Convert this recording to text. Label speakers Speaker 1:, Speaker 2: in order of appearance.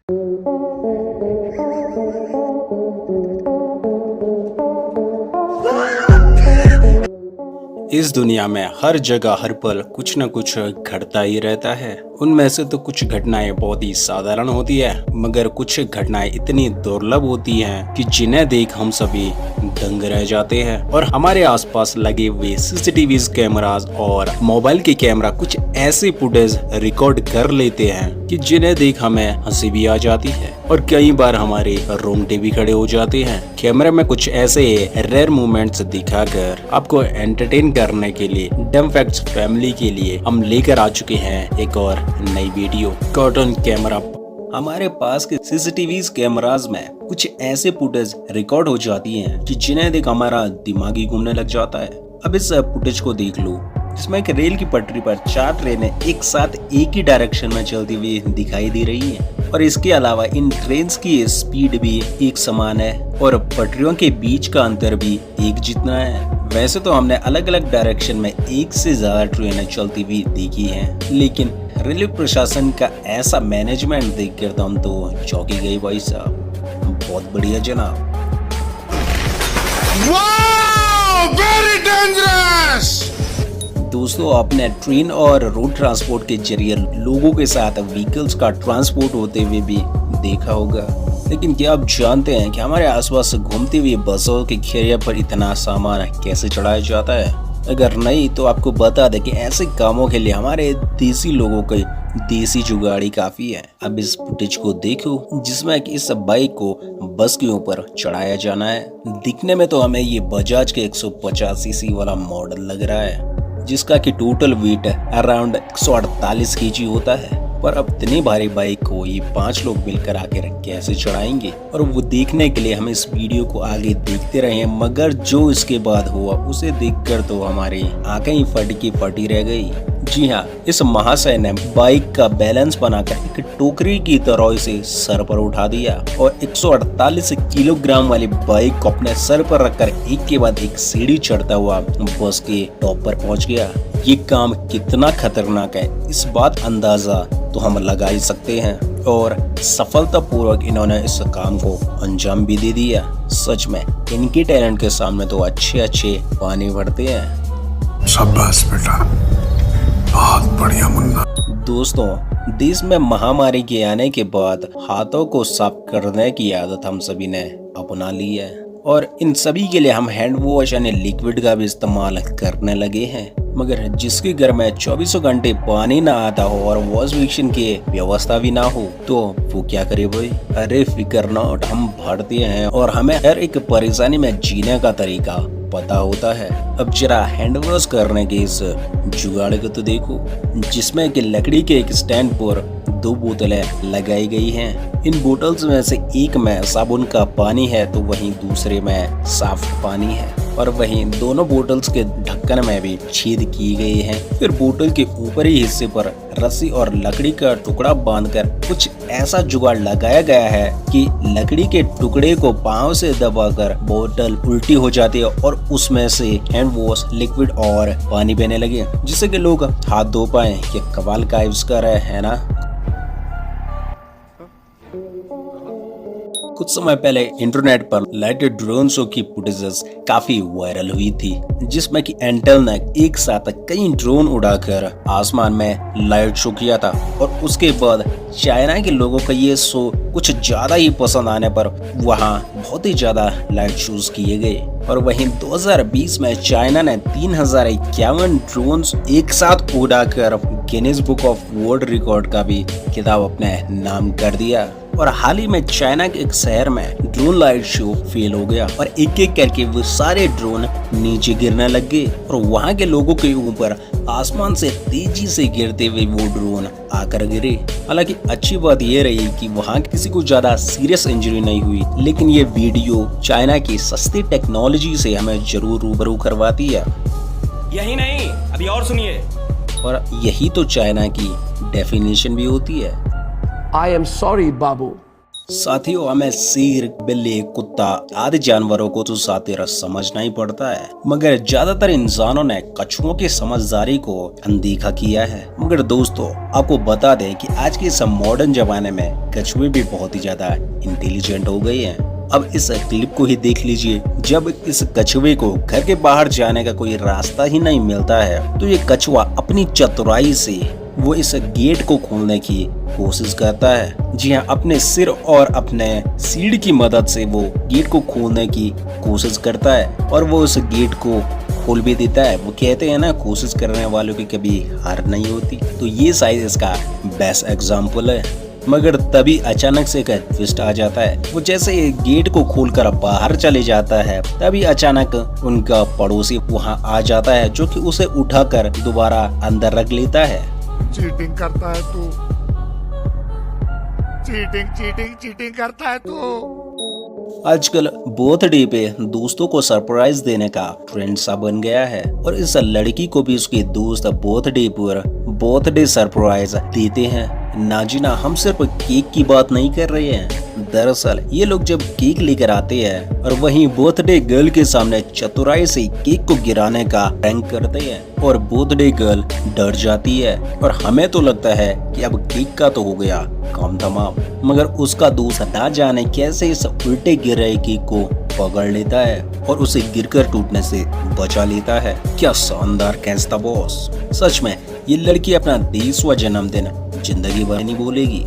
Speaker 1: इस दुनिया में हर जगह हर पल कुछ न कुछ घटता ही रहता है। उनमें से तो कुछ घटनाएं बहुत ही साधारण होती है, मगर कुछ घटनाएं इतनी दुर्लभ होती हैं कि जिन्हें देख हम सभी दंग रह जाते हैं। और हमारे आसपास लगे हुए सीसीटीवी कैमरास और मोबाइल के कैमरा कुछ ऐसे फुटेज रिकॉर्ड कर लेते हैं कि जिन्हें देख हमें हंसी भी आ जाती है और कई बार हमारे रोंगटे भी खड़े हो जाते हैं। कैमरे में कुछ ऐसे रेयर मोमेंट्स दिखाकर आपको एंटरटेन करने के लिए डम फैक्ट्स फैमिली के लिए हम लेकर आ चुके हैं एक और नई वीडियो। Cartoon camera. हमारे पास के सीसीटीवी कैमरास में कुछ ऐसे फुटेज रिकॉर्ड हो जाती हैं कि जिन्हें देख हमारा दिमाग ही घूमने लग जाता है। अब इस फुटेज को देख लो, जिसमें एक रेल की पटरी पर 4 ट्रेनें एक साथ एक ही डायरेक्शन में चलती हुई दिखाई दे रही हैं। और इसके अलावा इन ट्रेन्स की स्पीड भी एक समान है और पटरियों के बीच का अंतर भी एक जितना है। वैसे तो हमने अलग अलग डायरेक्शन में एक से ज्यादा ट्रेनें चलती हुई देखी हैं, लेकिन रेलवे प्रशासन का ऐसा मैनेजमेंट देखकर तो हम तो चौंकी गए भाई साहब। बहुत बढ़िया जनाब।
Speaker 2: Very dangerous.
Speaker 1: दोस्तों, आपने ट्रेन और रोड ट्रांसपोर्ट के जरिए लोगों के साथ व्हीकल्स का ट्रांसपोर्ट होते हुए भी देखा होगा, लेकिन क्या आप जानते हैं कि हमारे आसपास घूमती हुई बसों के खेरिया पर इतना सामान कैसे चढ़ाया जाता है? अगर नहीं तो आपको बता दें कि ऐसे कामों के लिए हमारे देसी लोगों के देसी जुगाड़ी काफी है। अब इस फुटेज को देखो, जिसमें कि इस बाइक को बस के ऊपर चढ़ाया जाना है। दिखने में तो हमें ये बजाज के 150 सीसी वाला मॉडल लग रहा है, जिसका कि टोटल वेट अराउंड 148 केजी होता है। पर अब इतनी भारी बाइक को ये 5 लोग मिलकर आकर कैसे चढ़ाएंगे? और वो देखने के लिए हम इस वीडियो को आगे देखते रहे, मगर जो इसके बाद हुआ उसे देखकर तो हमारी आंखें ही फटी रह गई। जी हाँ, इस महाशय ने बाइक का बैलेंस बनाकर एक टोकरी की तरह इसे सर पर उठा दिया और 148 किलोग्राम वाली बाइक को अपने सर पर रखकर एक के बाद एक सीढ़ी चढ़ता हुआ बस के टॉप पर पहुंच गया। ये काम कितना खतरनाक है, इस बात अंदाजा तो हम लगा ही सकते हैं। और सफलतापूर्वक इन्होंने इस काम को अंजाम भी दे दिया। सच में इनके टैलेंट के सामने तो अच्छे पानी भरते हैं।
Speaker 2: शाबाश बेटा, बहुत बढ़िया मुन्ना।
Speaker 1: दोस्तों, देश में महामारी के आने के बाद हाथों को साफ करने की आदत हम सभी ने अपना ली है और इन सभी के लिए हम हैंड वॉश यानी लिक्विड का भी इस्तेमाल करने लगे हैं। मगर जिसके घर में 24 घंटे पानी ना आता हो और वॉश बेसिन की व्यवस्था भी ना हो, तो वो क्या करे भाई? अरे फिकर नॉट, हम भारतीय हैं और हमें हर एक परेशानी में जीने का तरीका पता होता है। अब जरा हैंड वॉश करने के इस जुगाड़ को तो देखो, जिसमें कि लकड़ी के एक स्टैंड पर 2 बोतलें लगाई गई हैं। इन बोतल्स में से एक में साबुन का पानी है तो वहीं दूसरे में साफ पानी है और वहीं दोनों बोतल्स के ढक्कन में भी छेद किए गए हैं। फिर बोतल के ऊपरी हिस्से पर रस्सी और लकड़ी का टुकड़ा बांधकर कुछ ऐसा जुगाड़ लगाया गया है कि लकड़ी के टुकड़े को पांव से दबाकर बोतल उल्टी हो जाती है और उसमें से हैंड वॉश लिक्विड और पानी बहने लगे, जिससे कि लोग हाथ धो पाए। ये कमाल का आविष्कार है ना? कुछ समय पहले इंटरनेट पर लाइट ड्रोन शो की फुटेजेस काफी वायरल हुई थी, जिसमें कि एंटेल ने एक साथ कई ड्रोन उड़ाकर आसमान में लाइट शो किया था। और उसके बाद चाइना के लोगों का ये शो कुछ ज्यादा ही पसंद आने पर वहां बहुत ही ज्यादा लाइट शोज किए गए। और वहीं 2020 में चाइना ने 3051 ड्रोन्स एक साथ उड़ाकर Guinness book of world record का भी खिताब अपने नाम कर दिया। और हाल ही में चाइना के एक शहर में ड्रोन लाइट शो फेल हो गया और एक एक करके वो सारे ड्रोन नीचे गिरने लग गए और वहां के लोगों के ऊपर आसमान से तेजी से गिरते हुए वो ड्रोन आकर गिरे। हालांकि अच्छी बात ये रही कि वहां किसी को ज्यादा सीरियस इंजरी नहीं हुई, लेकिन ये वीडियो चाइना की सस्ती टेक्नोलॉजी से हमें जरूर रूबरू करवाती है।
Speaker 3: यही नहीं, अभी और सुनिए।
Speaker 1: और यही तो चाइना की डेफिनेशन भी होती है।
Speaker 4: I am sorry, Babu.
Speaker 1: साथियों, हमें शेर, बिल्ली, कुत्ता आदि जानवरों को तो सातिर समझना ही पड़ता है, मगर ज्यादातर इंसानों ने कछुओं की समझदारी को अनदेखा किया है। मगर दोस्तों, आपको बता दें कि आज के इस मॉडर्न जमाने में कछुए भी बहुत ही ज्यादा इंटेलिजेंट हो गए हैं। अब इस क्लिप को ही देख लीजिए। जब इस कछुए को घर के बाहर जाने का कोई रास्ता ही नहीं मिलता है, तो ये कछुआ अपनी चतुराई से वो इस गेट को खोलने की कोशिश करता है। जी हाँ, अपने सिर और अपने सीढ़ की मदद से वो गेट को खोलने की कोशिश करता है और वो उस गेट को खोल भी देता है। वो कहते हैं ना, कोशिश करने वालों की कभी हार नहीं होती। तो ये शायद इसका बेस्ट एग्जाम्पल है। मगर तभी अचानक से एक ट्विस्ट आ जाता है। वो जैसे गेट को खोलकर बाहर चले जाता है, तभी अचानक उनका पड़ोसी वहाँ आ जाता है, जो कि उसे उठाकर दोबारा अंदर रख लेता है।
Speaker 2: चीटिंग करता है तू, चीटिंग करता है तू।
Speaker 1: आजकल बर्थडे पे दोस्तों को सरप्राइज देने का ट्रेंड सा बन गया है और इस लड़की को भी उसके दोस्त बर्थडे पर बर्थडे सरप्राइज देते हैं। ना जी ना, हम सिर्फ केक की बात नहीं कर रहे हैं। दरअसल ये लोग जब केक लेकर आते हैं और वहीं बर्थडे गर्ल के सामने चतुराई से केक को गिराने का प्रैंक करते हैं और बर्थडे गर्ल डर जाती है और हमें तो लगता है कि अब केक का तो हो गया काम तमाम। मगर उसका दोस्त ना जाने कैसे इस उल्टे गिर रहे केक को पकड़ लेता है और उसे गिरकर टूटने से बचा लेता है। क्या शानदार कैच था बॉस। सच में ये लड़की अपना 20वां जन्मदिन जिंदगी भर नहीं भूलेगी।